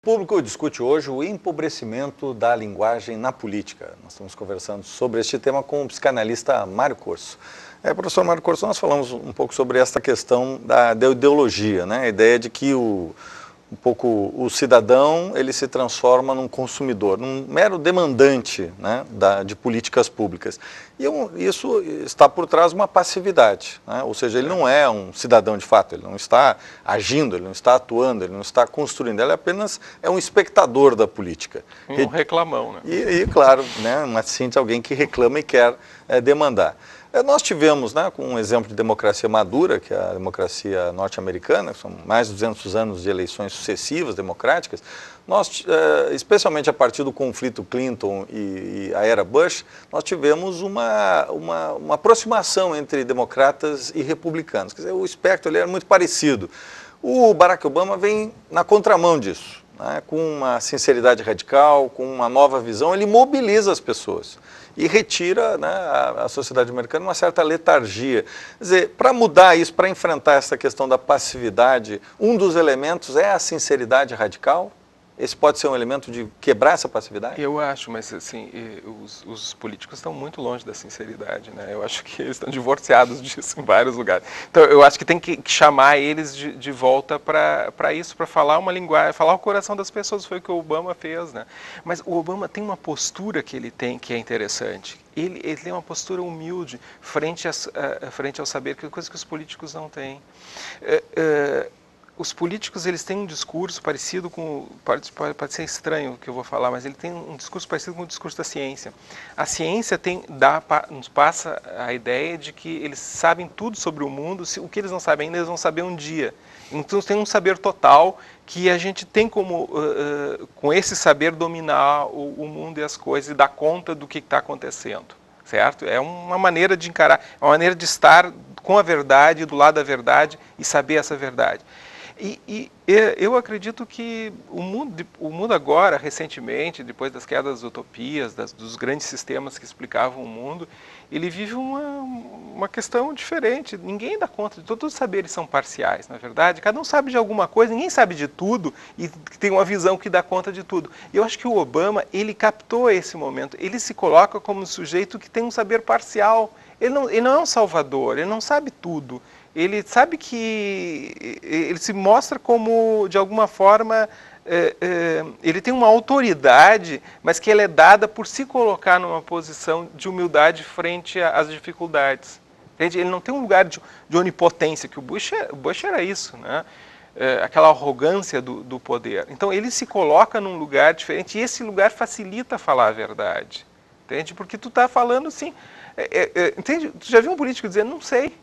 Público discute hoje o empobrecimento da linguagem na política. Nós estamos conversando sobre este tema com o psicanalista Mário Corso. Professor Mário Corso, nós falamos um pouco sobre essa questão da ideologia, né? A ideia de que o cidadão ele se transforma num consumidor, num mero demandante, né, de políticas públicas. E isso está por trás de uma passividade, né? Ou seja, ele não é um cidadão de fato, ele não está agindo, ele não está atuando, ele não está construindo, ele apenas é um espectador da política. Um reclamão, né? E claro, né, uma síntese, alguém que reclama e quer demandar. Nós tivemos, né, com um exemplo de democracia madura, que é a democracia norte-americana, são mais de 200 anos de eleições sucessivas democráticas, nós, especialmente a partir do conflito Clinton e a era Bush, nós tivemos uma aproximação entre democratas e republicanos. Quer dizer, o espectro ali era muito parecido. O Barack Obama vem na contramão disso, né, com uma sinceridade radical, com uma nova visão, ele mobiliza as pessoas e retira, né, a sociedade americana uma certa letargia. Quer dizer, para mudar isso, para enfrentar essa questão da passividade, um dos elementos é a sinceridade radical? Esse pode ser um elemento de quebrar essa passividade? Eu acho, mas assim, os políticos estão muito longe da sinceridade, né? Eu acho que eles estão divorciados disso em vários lugares. Então, eu acho que tem que chamar eles de volta para isso, para falar uma linguagem, falar o coração das pessoas, foi o que o Obama fez, né? Mas o Obama tem uma postura que ele tem que é interessante. Ele tem uma postura humilde frente ao saber, que é coisa que os políticos não têm. Os políticos, eles têm um discurso parecido com, pode ser estranho o que eu vou falar, mas ele tem um discurso parecido com o discurso da ciência. A ciência nos passa a ideia de que eles sabem tudo sobre o mundo, o que eles não sabem ainda, eles vão saber um dia. Então tem um saber total que a gente tem como, com esse saber, dominar o mundo e as coisas e dar conta do que está acontecendo. Certo? É uma maneira de encarar, é uma maneira de estar com a verdade, do lado da verdade e saber essa verdade. E eu acredito que o mundo agora, recentemente, depois das quedas das utopias, dos grandes sistemas que explicavam o mundo, ele vive uma questão diferente. Ninguém dá conta de todos os saberes são parciais, na verdade. Cada um sabe de alguma coisa, ninguém sabe de tudo e tem uma visão que dá conta de tudo. E eu acho que o Obama, ele captou esse momento. Ele se coloca como um sujeito que tem um saber parcial. Ele não é um salvador, ele não sabe tudo. Ele sabe que ele se mostra como, de alguma forma, ele tem uma autoridade, mas que ela é dada por se colocar numa posição de humildade frente às dificuldades. Entende? Ele não tem um lugar de onipotência, que o Bush era isso, né? Aquela arrogância do poder. Então ele se coloca num lugar diferente e esse lugar facilita falar a verdade. Entende? Porque tu está falando assim... entende? Tu já viu um político dizendo, não sei.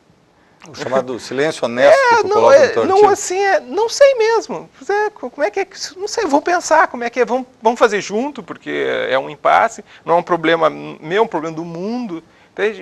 O chamado silêncio honesto que tu coloca no teu não, artigo. assim, como é que é, não sei, vamos pensar como é que é, vamos fazer junto, porque é um impasse, não é um problema meu, é um problema do mundo. Entende?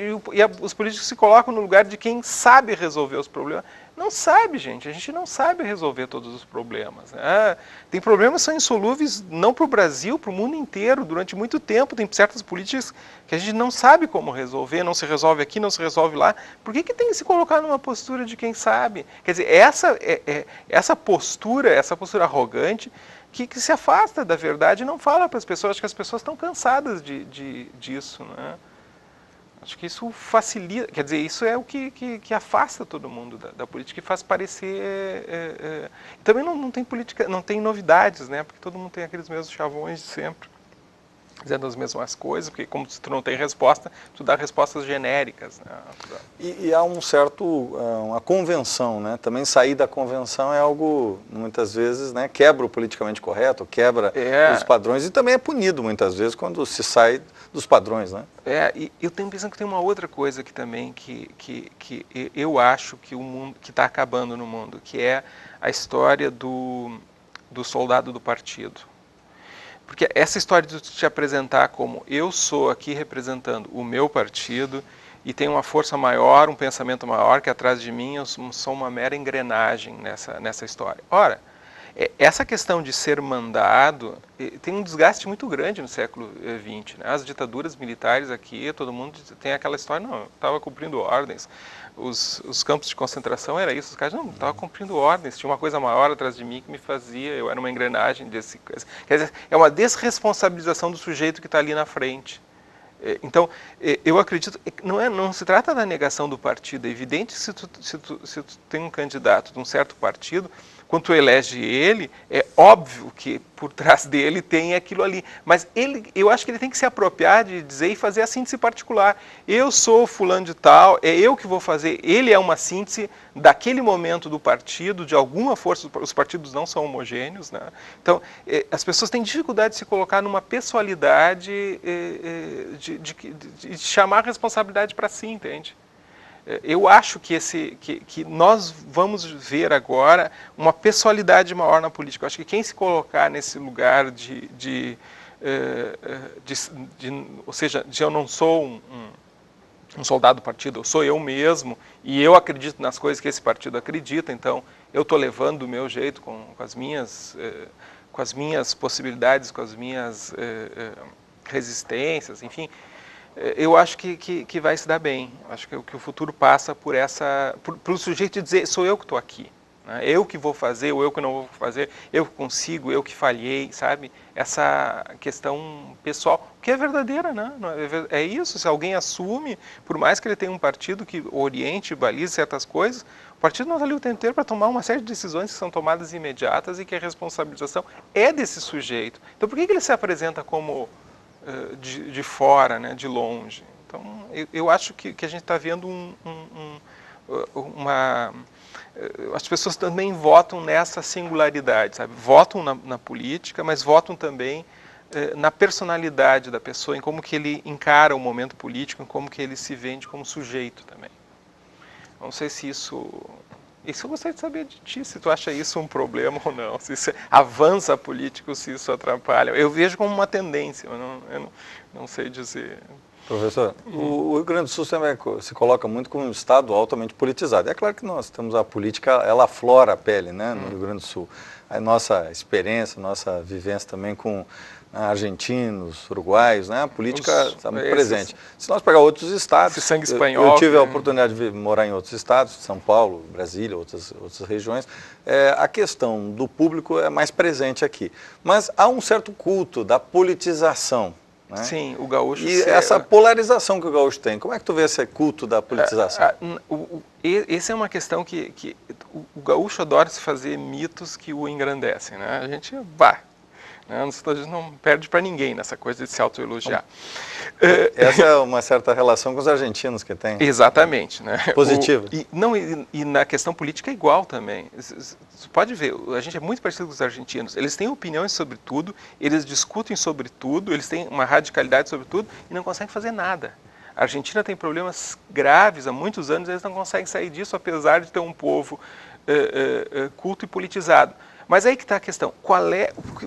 Os políticos se colocam no lugar de quem sabe resolver os problemas. Não sabe, gente, a gente não sabe resolver todos os problemas, né? Tem problemas que são insolúveis não para o Brasil, para o mundo inteiro, durante muito tempo. Tem certas políticas que a gente não sabe como resolver, não se resolve aqui, não se resolve lá. Por que tem que se colocar numa postura de quem sabe? Quer dizer, essa postura arrogante que se afasta da verdade e não fala para as pessoas. Acho que as pessoas estão cansadas disso, né? Acho que isso facilita, quer dizer, isso é o que afasta todo mundo da política e faz parecer... Também não tem política, não tem novidades, né? Porque todo mundo tem aqueles mesmos chavões de sempre, dizendo as mesmas coisas, porque como tu não tem resposta, tu dá respostas genéricas, né? E há uma convenção, né? Também sair da convenção é algo, muitas vezes, né, quebra o politicamente correto, quebra os padrões e também é punido, muitas vezes, quando se sai dos padrões, né? E eu tenho pensando que tem uma outra coisa que também que eu acho que o mundo que está acabando no mundo, que é a história do soldado do partido. Porque essa história de te apresentar como eu sou aqui representando o meu partido e tem uma força maior, um pensamento maior que atrás de mim, eu sou uma mera engrenagem nessa história. Ora, essa questão de ser mandado tem um desgaste muito grande no século XX. Né? As ditaduras militares aqui, todo mundo tem aquela história, não, eu estava cumprindo ordens. os campos de concentração era isso, os caras não estavam cumprindo ordens, tinha uma coisa maior atrás de mim que me fazia, eu era uma engrenagem desse coisa. Quer dizer, é uma desresponsabilização do sujeito que está ali na frente. Então, eu acredito, não se trata da negação do partido, é evidente que se tu tem um candidato de um certo partido, quando tu elege ele, é óbvio que por trás dele tem aquilo ali. Mas eu acho que ele tem que se apropriar de dizer e fazer a síntese particular. Eu sou fulano de tal, é eu que vou fazer. Ele é uma síntese daquele momento do partido, de alguma força. Os partidos não são homogêneos, né? Então, as pessoas têm dificuldade de se colocar numa pessoalidade de chamar a responsabilidade para si, entende? Eu acho que nós vamos ver agora uma pessoalidade maior na política. Eu acho que quem se colocar nesse lugar ou seja, de eu não sou um soldado do partido, eu sou eu mesmo e eu acredito nas coisas que esse partido acredita, então eu estou levando do meu jeito, com as minhas possibilidades, com as minhas resistências, enfim. Eu acho que vai se dar bem. Acho que o futuro passa por o sujeito dizer, sou eu que estou aqui, né? Eu que vou fazer, ou eu que não vou fazer, eu que consigo, eu que falhei, sabe? Essa questão pessoal, que é verdadeira, né? É isso, se alguém assume, por mais que ele tenha um partido que oriente, balize certas coisas, o partido não está ali o tempo inteiro para tomar uma série de decisões que são tomadas imediatas e que a responsabilização é desse sujeito. Então por que ele se apresenta como de fora, né, de longe? Então, eu acho que a gente está vendo as pessoas também votam nessa singularidade, sabe? Votam na política, mas votam também na personalidade da pessoa, em como que ele encara o momento político, em como que ele se vende como sujeito também. Não sei se isso eu gostaria de saber de ti, se tu acha isso um problema ou não, se isso avança a política ou se isso atrapalha. Eu vejo como uma tendência, eu não sei dizer. Professor, o Rio Grande do Sul também se coloca muito como um estado altamente politizado. É claro que nós temos a política, ela aflora a pele, né, no Rio Grande do Sul. A nossa experiência, nossa vivência também com argentinos, uruguaios, né? A política está muito presente. Se nós pegar outros estados, esse sangue espanhol, eu tive a oportunidade de morar em outros estados, São Paulo, Brasília, outras regiões, a questão do público é mais presente aqui. Mas há um certo culto da politização, né? Sim, o gaúcho... E essa polarização que o gaúcho tem, como é que tu vê esse culto da politização? Essa é uma questão que o gaúcho adora se fazer mitos que o engrandecem, né? A gente a gente não perde para ninguém nessa coisa de se autoelogiar. Essa é uma certa relação com os argentinos que tem. Exatamente, né? Positiva. E na questão política é igual também. Você pode ver, a gente é muito parecido com os argentinos. Eles têm opiniões sobre tudo, eles discutem sobre tudo, eles têm uma radicalidade sobre tudo e não conseguem fazer nada. A Argentina tem problemas graves há muitos anos, eles não conseguem sair disso, apesar de ter um povo culto e politizado. Mas aí que está a questão,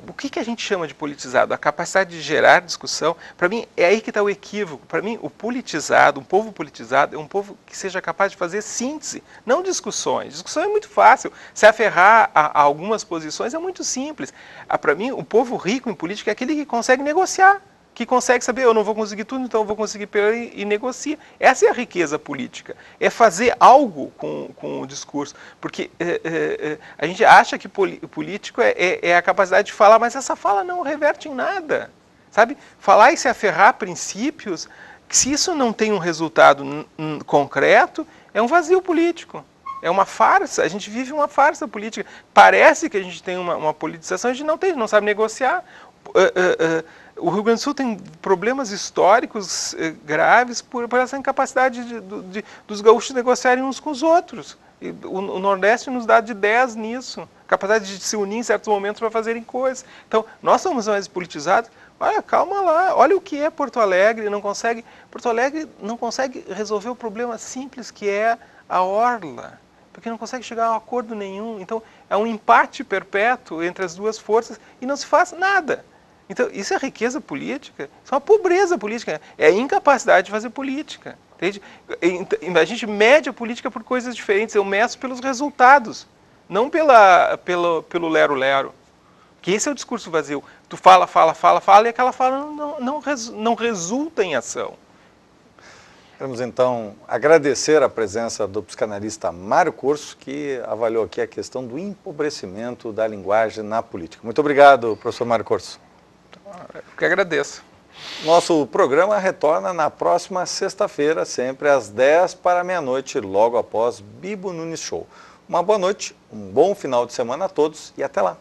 o que a gente chama de politizado? A capacidade de gerar discussão, para mim, é aí que está o equívoco. Para mim, o politizado, um povo politizado, é um povo que seja capaz de fazer síntese, não discussões. Discussão é muito fácil, se aferrar a algumas posições é muito simples. Para mim, o povo rico em política é aquele que consegue negociar, que consegue saber, eu não vou conseguir tudo, então eu vou conseguir e negocia. Essa é a riqueza política, é fazer algo com o discurso, porque a gente acha que político é a capacidade de falar, mas essa fala não reverte em nada, sabe? Falar e se aferrar a princípios, que se isso não tem um resultado concreto, é um vazio político. É uma farsa, a gente vive uma farsa política. Parece que a gente tem uma politização, a gente não tem, não sabe negociar. O Rio Grande do Sul tem problemas históricos graves por essa incapacidade dos gaúchos negociarem uns com os outros. E o Nordeste nos dá de 10 nisso, capacidade de se unir em certos momentos para fazerem coisas. Então, nós somos mais politizados. Olha, calma lá, olha o que é Porto Alegre não consegue resolver o problema simples que é a orla, porque não consegue chegar a um acordo nenhum. Então, é um empate perpétuo entre as duas forças e não se faz nada. Então, isso é riqueza política, isso é uma pobreza política, é a incapacidade de fazer política. Entende? A gente mede a política por coisas diferentes, eu meço pelos resultados, não pelo lero-lero. Que esse é o discurso vazio. Tu fala e aquela fala não resulta em ação. Queremos então agradecer a presença do psicanalista Mário Corso, que avaliou aqui a questão do empobrecimento da linguagem na política. Muito obrigado, professor Mário Corso. Eu que agradeço. Nosso programa retorna na próxima sexta-feira, sempre às 10 para meia-noite, logo após Bibo Nunes Show. Uma boa noite, um bom final de semana a todos e até lá.